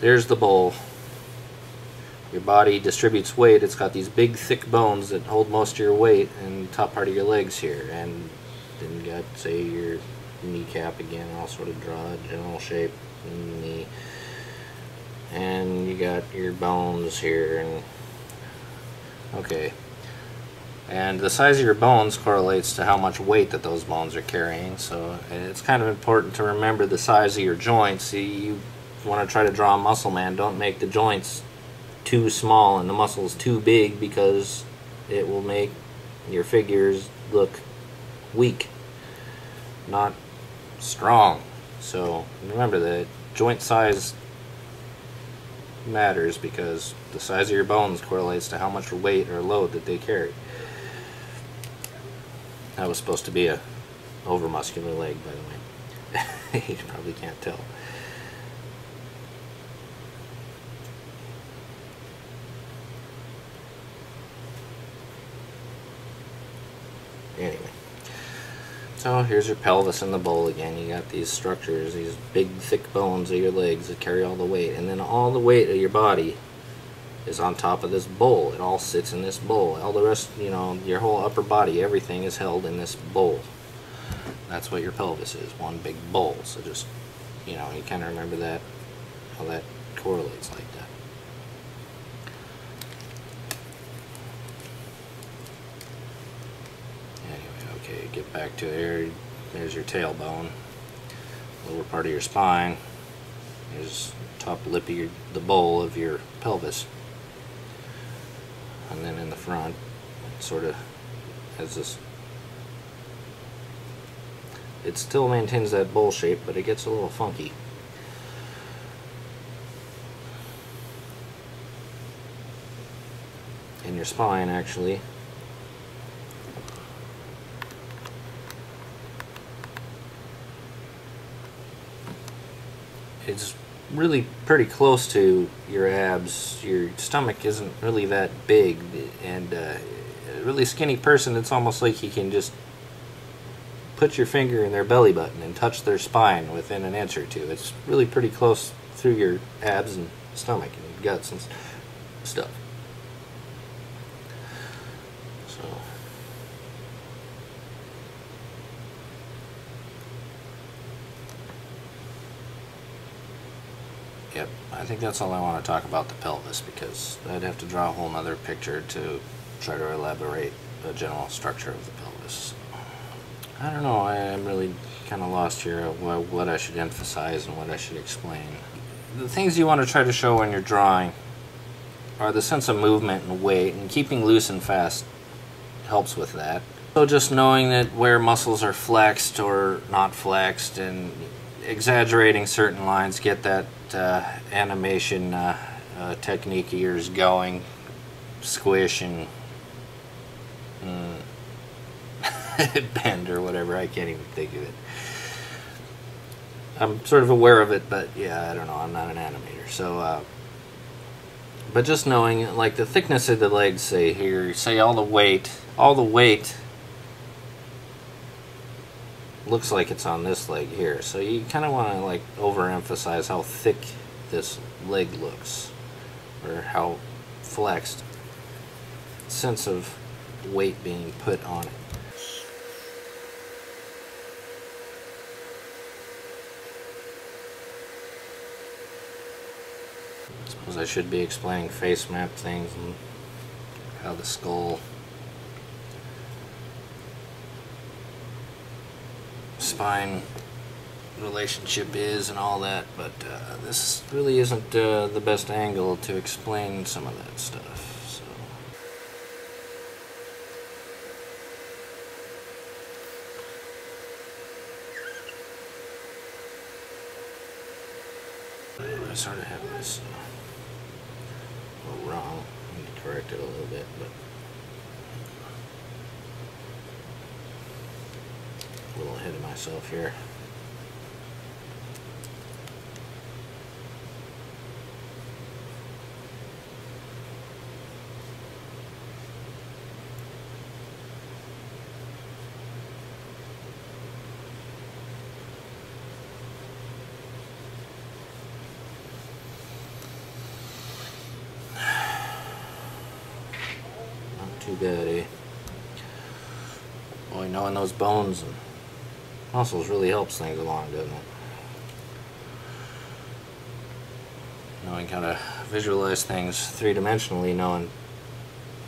there's the bowl. Your body distributes weight. It's got these big thick bones that hold most of your weight in the top part of your legs here, and then you got, say, your kneecap again. I'll sort of draw a general shape in the knee, and you got your bones here, and okay, and the size of your bones correlates to how much weight that those bones are carrying. So it's kind of important to remember the size of your joints. You want to try to draw a muscle man, don't make the joints too small and the muscles too big, because it will make your figures look weak, not strong. So remember that joint size matters, because the size of your bones correlates to how much weight or load that they carry. That was supposed to be a over-muscular leg, by the way. You probably can't tell. Anyway, so here's your pelvis and the bowl again. You got these structures, these big thick bones of your legs that carry all the weight, and then all the weight of your body is on top of this bowl. It all sits in this bowl. All the rest, you know, your whole upper body, everything is held in this bowl. That's what your pelvis is, one big bowl. So just, you know, you kind of remember that, how that correlates like that. Okay, get back to there. There's your tailbone, lower part of your spine. There's top lip of the bowl of your pelvis, and then in the front, it sort of has this. It still maintains that bowl shape, but it gets a little funky. In your spine, actually. It's really pretty close to your abs. Your stomach isn't really that big, and a really skinny person, it's almost like you can just put your finger in their belly button and touch their spine within an inch or two. It's really pretty close through your abs and stomach and guts and stuff. So yep, I think that's all I want to talk about the pelvis, because I'd have to draw a whole nother picture to try to elaborate the general structure of the pelvis. I don't know, I'm really kind of lost here what I should emphasize and what I should explain. The things you want to try to show when you're drawing are the sense of movement and weight, and keeping loose and fast helps with that. So just knowing that where muscles are flexed or not flexed, and exaggerating certain lines, get that animation technique of yours going, squish and bend or whatever. I can't even think of it. I'm sort of aware of it, but yeah, I don't know, I'm not an animator. So but just knowing, like, the thickness of the legs, say here, say all the weight looks like it's on this leg here. So you kind of want to, like, overemphasize how thick this leg looks, or how flexed. Sense of weight being put on it. I suppose I should be explaining face map things and how the skull spine relationship is and all that, but this really isn't the best angle to explain some of that stuff. I sort of have this a little wrong. I need to correct it a little bit, but a little ahead of myself here. bad, eh? Boy, knowing those bones and muscles really helps things along, doesn't it? Knowing how to visualize things three-dimensionally, knowing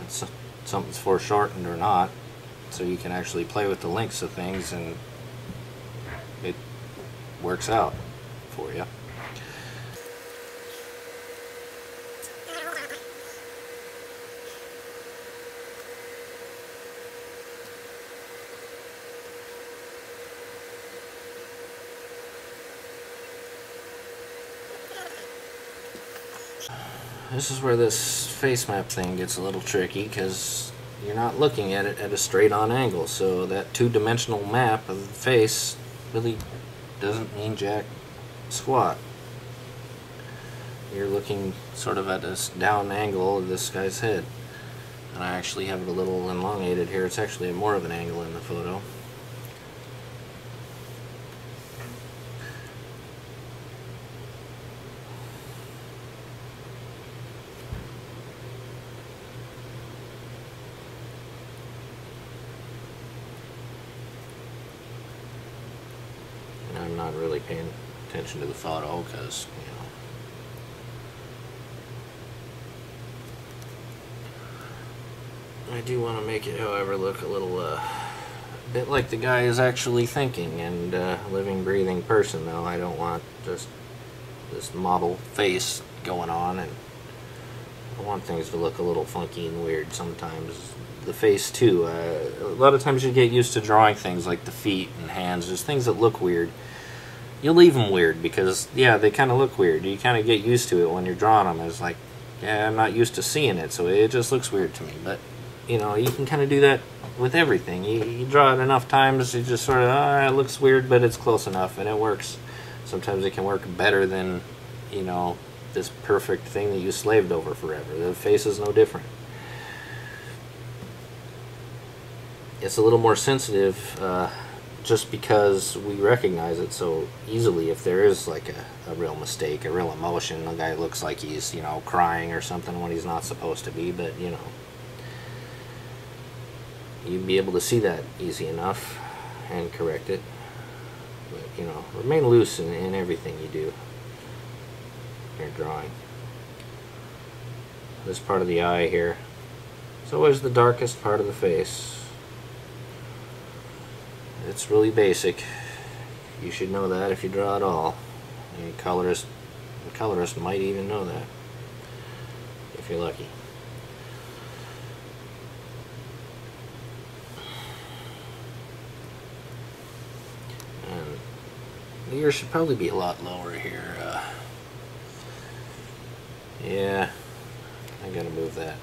if something's foreshortened or not, so you can actually play with the lengths of things and it works out for you. This is where this face map thing gets a little tricky, because you're not looking at it at a straight on angle, so that two-dimensional map of the face really doesn't mean jack squat. You're looking sort of at this down angle of this guy's head, and I actually have it a little elongated here. It's actually more of an angle in the photo. I'm not really paying attention to the photo because, I do want to make it, however, look a little bit like the guy is actually thinking and living, breathing person, though. I don't want just this model face going on, and I want things to look a little funky and weird sometimes. The face, too. A lot of times you get used to drawing things like the feet and hands, just things that look weird. You'll leave them weird because, yeah, they kind of look weird. You kind of get used to it when you're drawing them. It's like, yeah, I'm not used to seeing it, so it just looks weird to me. But, you can kind of do that with everything. You draw it enough times, you just sort of, it looks weird, but it's close enough, and it works. Sometimes it can work better than, this perfect thing that you slaved over forever. The face is no different. It's a little more sensitive, just because we recognize it so easily if there is like a real mistake, a real emotion. The guy looks like he's, crying or something when he's not supposed to be, but, you'd be able to see that easy enough and correct it. But, remain loose in everything you do in your drawing. This part of the eye here is always the darkest part of the face. It's really basic. You should know that if you draw at all. A colorist might even know that, if you're lucky. And the ear should probably be a lot lower here. Yeah, I gotta move that.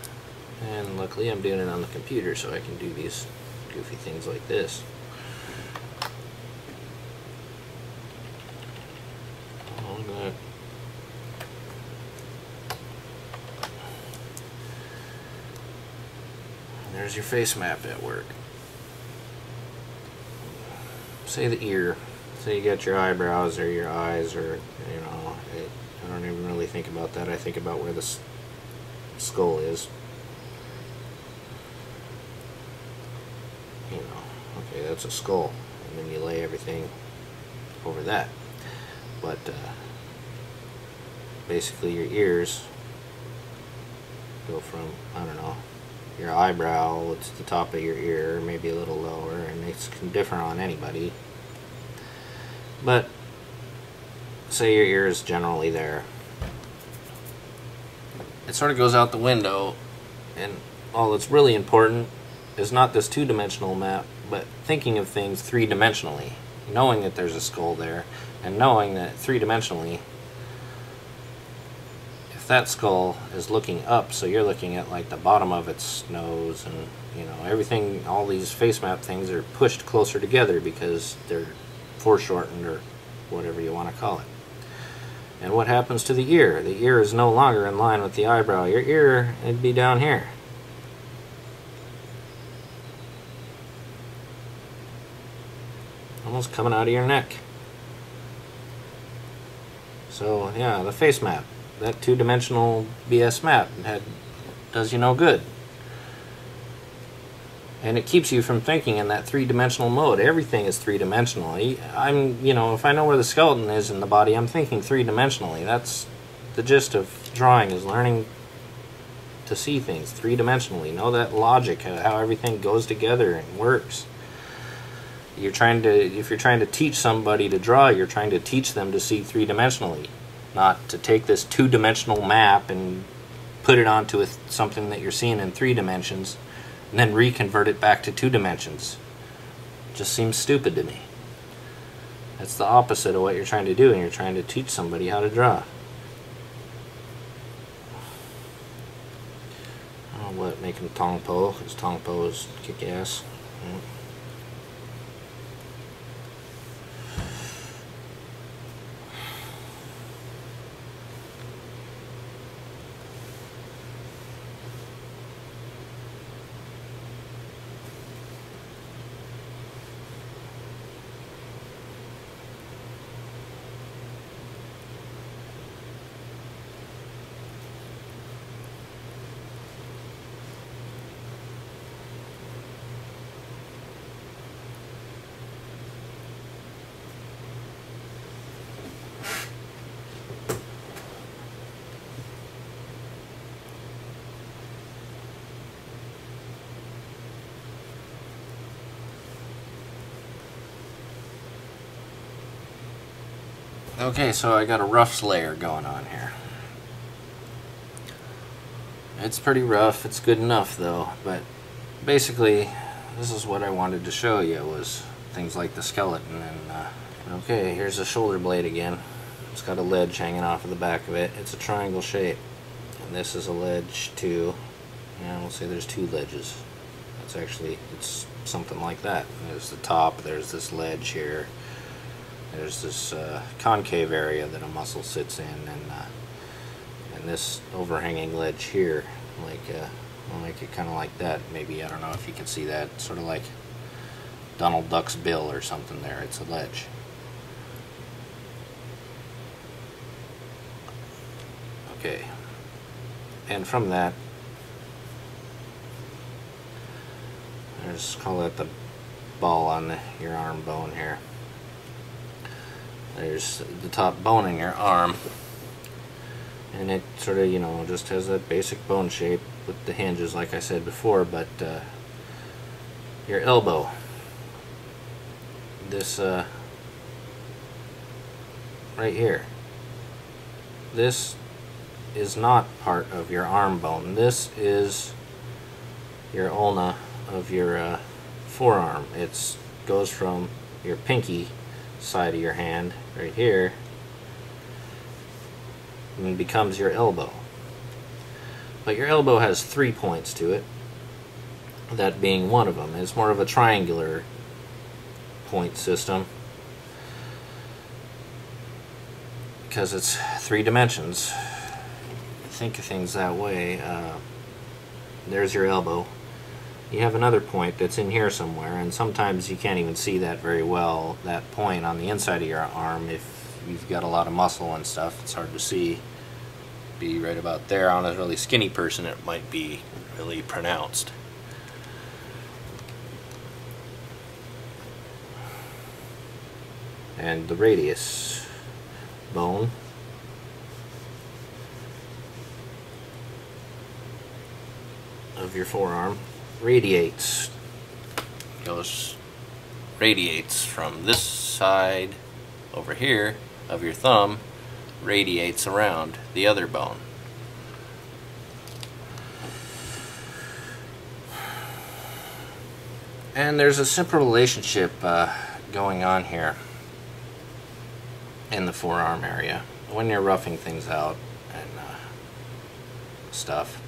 And luckily I'm doing it on the computer, so I can do these goofy things like this. There's your face map at work. Say the ear. Say you got your eyebrows or your eyes, or I don't even really think about that. I think about where the skull is. Okay, that's a skull, and then you lay everything over that. But basically your ears go from, I don't know, your eyebrow to the top of your ear, maybe a little lower, and it's different on anybody. But say your ear is generally there. It sort of goes out the window, and all that's really important is not this two-dimensional map, but thinking of things three-dimensionally, knowing that there's a skull there, and knowing that three-dimensionally, if that skull is looking up, so you're looking at like the bottom of its nose, and everything, all these face map things are pushed closer together because they're foreshortened, or whatever you want to call it. And what happens to the ear? The ear is no longer in line with the eyebrow. Your ear, it'd be down here. Almost coming out of your neck. So yeah, the face map, that two-dimensional BS map does you no good. And it keeps you from thinking in that three-dimensional mode. Everything is three-dimensional. If I know where the skeleton is in the body, I'm thinking three-dimensionally. That's the gist of drawing, is learning to see things three-dimensionally. Know that logic, how everything goes together and works. If you're trying to teach somebody to draw, you're trying to teach them to see three-dimensionally, not to take this two-dimensional map and put it onto something that you're seeing in 3 dimensions and then reconvert it back to 2 dimensions. Just seems stupid to me. That's the opposite of what you're trying to do, and you're trying to teach somebody how to draw. Oh, what, making Tongpo, because Tongpo is kick-ass. Okay, so I got a rough layer going on here. It's pretty rough. It's good enough though, but basically this is what I wanted to show you, was things like the skeleton. And okay, here's the shoulder blade again. It's got a ledge hanging off of the back of it. It's a triangle shape, and this is a ledge too. Yeah, we'll say there's 2 ledges. It's something like that. There's the top, there's this ledge here, there's this concave area that a muscle sits in, and this overhanging ledge here. I'll make it kind of like that. Maybe, I don't know if you can see that, sort of like Donald Duck's bill or something there. It's a ledge. Okay, and from that, there's, call that the ball on your arm bone here. There's the top bone in your arm, and it sort of, just has that basic bone shape with the hinges like I said before. But your elbow, this right here, this is not part of your arm bone. This is your ulna of your forearm. It goes from your pinky side of your hand right here and becomes your elbow. But your elbow has 3 points to it, that being one of them. It's more of a triangular point system because it's 3 dimensions. Think of things that way. There's your elbow. You have another point that's in here somewhere, and sometimes you can't even see that very well, that point on the inside of your arm. If you've got a lot of muscle and stuff, it's hard to see. Be right about there. On a really skinny person, it might be really pronounced. And the radius bone of your forearm radiates from this side over here of your thumb, radiates around the other bone. And there's a simple relationship going on here in the forearm area when you're roughing things out and stuff.